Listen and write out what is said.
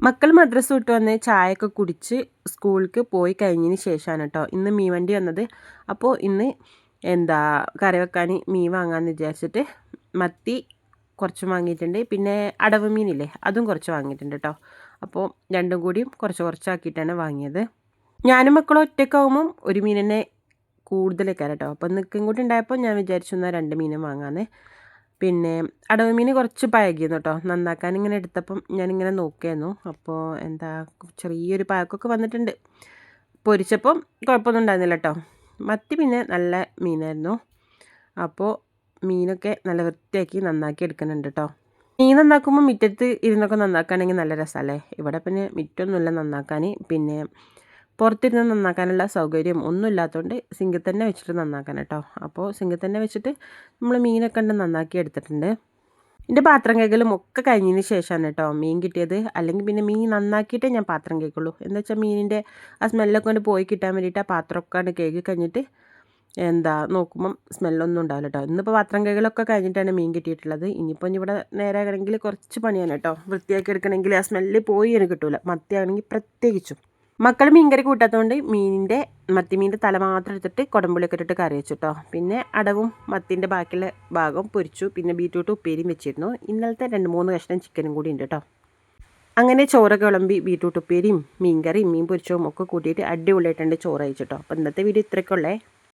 മക്കൾ മദ്രസ വിട്ട് വന്ന് ചായയൊക്കെ കുടിച്ച് സ്കൂളിലേക്ക് പോയി കഴിഞ്ഞതിന് ശേഷമാണ് കേട്ടോ ഇന്ന് മീൻ വണ്ടി വന്നത്. അപ്പോൾ ഇന്ന് കറി വെക്കാൻ മീൻ വാങ്ങാമെന്ന് വിചാരിച്ചിട്ട് മത്തി കുറച്ച് വാങ്ങിയിട്ടുണ്ട്. പിന്നെ അടവ് മീനില്ലേ അതും കുറച്ച് വാങ്ങിയിട്ടുണ്ട് കേട്ടോ. അപ്പോൾ രണ്ടും കൂടിയും കുറച്ച് കുറച്ചാക്കിയിട്ടാണ് വാങ്ങിയത്. ഞാനും മക്കളും ഒറ്റയ്ക്കാവുമ്പം ഒരു മീൻ തന്നെ കൂടുതലൊക്കെ കേട്ടോ. അപ്പോൾ നിൽക്കും കൂടി ഉണ്ടായപ്പോൾ ഞാൻ വിചാരിച്ചു എന്നാൽ 2 മീനും വാങ്ങാമെന്ന്. പിന്നെ അടവ് മീൻ കുറച്ച് പഴകിയിരുന്നു കേട്ടോ. നന്നാക്കാൻ ഇങ്ങനെ എടുത്തപ്പം ഞാനിങ്ങനെ നോക്കിയായിരുന്നു. അപ്പോൾ ചെറിയൊരു പഴക്കമൊക്കെ വന്നിട്ടുണ്ട്. പൊരിച്ചപ്പം കുഴപ്പമൊന്നും ഉണ്ടായിരുന്നില്ല കേട്ടോ. മത്തി പിന്നെ നല്ല മീനായിരുന്നു. അപ്പോൾ മീനൊക്കെ നല്ല വൃത്തിയാക്കി നന്നാക്കി എടുക്കുന്നുണ്ട് കേട്ടോ. മീൻ നന്നാക്കുമ്പോൾ മുറ്റത്ത് ഇരുന്നൊക്കെ നന്നാക്കുകയാണെങ്കിൽ നല്ല രസമല്ലേ. ഇവിടെ പിന്നെ മുറ്റമൊന്നുമില്ല നന്നാക്കാൻ. പിന്നെ പുറത്തിരുന്ന് നന്നാക്കാനുള്ള സൗകര്യം ഒന്നും ഇല്ലാത്തതുകൊണ്ട് സിങ്കിൽ തന്നെ വെച്ചിട്ട് നന്നാക്കാൻ കേട്ടോ. അപ്പോൾ സിങ്കിൽ തന്നെ വെച്ചിട്ട് നമ്മൾ മീനൊക്കെ നന്നാക്കി എടുത്തിട്ടുണ്ട്. എൻ്റെ പാത്രം കഴുകലും ഒക്കെ കഴിഞ്ഞതിന് ശേഷമാണ് കേട്ടോ മീൻ കിട്ടിയത്. അല്ലെങ്കിൽ പിന്നെ മീൻ നന്നാക്കിയിട്ടേ ഞാൻ പാത്രം കഴുകുള്ളൂ. എന്താ വെച്ചാൽ മീനിൻ്റെ ആ സ്മെല്ലൊക്കെ കൊണ്ട് പോയി കിട്ടാൻ വേണ്ടിയിട്ട് ആ പാത്രമൊക്കെ കഴുകി കഴിഞ്ഞിട്ട് നോക്കുമ്പം സ്മെല്ലൊന്നും ഉണ്ടാവില്ല കേട്ടോ. ഇന്നിപ്പോൾ പാത്രം കഴുകലൊക്കെ കഴിഞ്ഞിട്ടാണ് മീൻ കിട്ടിയിട്ടുള്ളത്. ഇനിയിപ്പോൾ ഇവിടെ നേരെ ആകണമെങ്കിൽ കുറച്ച് പണിയാണ് കേട്ടോ. വൃത്തിയാക്കി എടുക്കണമെങ്കിൽ ആ സ്മെല്ല് പോയി എനിക്ക് കിട്ടില്ല. മത്തിയാണെങ്കിൽ പ്രത്യേകിച്ചും. മക്കൾ മീൻകറി കൂട്ടാത്തതുകൊണ്ട് മത്തിമീൻ്റെ തല മാത്രം എടുത്തിട്ട് കുടമ്പുളിയൊക്കെ ഇട്ടിട്ട് കറി വെച്ചു കേട്ടോ. പിന്നെ അടവും മത്തിൻ്റെ ബാക്കിയുള്ള ഭാഗം പൊരിച്ചു. പിന്നെ ബീറ്റ്റൂട്ട് ഉപ്പേരിയും വെച്ചിരുന്നു. ഇന്നലത്തെ 2-3 കഷ്ണം ചിക്കനും കൂടി ഉണ്ട് കേട്ടോ. അങ്ങനെ ചോറൊക്കെ വിളമ്പി ബീറ്റ്റൂട്ട് ഉപ്പേരിയും മീൻകറിയും മീൻ പൊരിച്ചതും ഒക്കെ കൂട്ടിയിട്ട് അടിപൊളിയായിട്ടുണ്ട് ചോറ് കഴിച്ചിട്ടോ. അപ്പോൾ ഇന്നത്തെ വീഡിയോ ഇത്രയൊക്കെ ഉള്ളേ.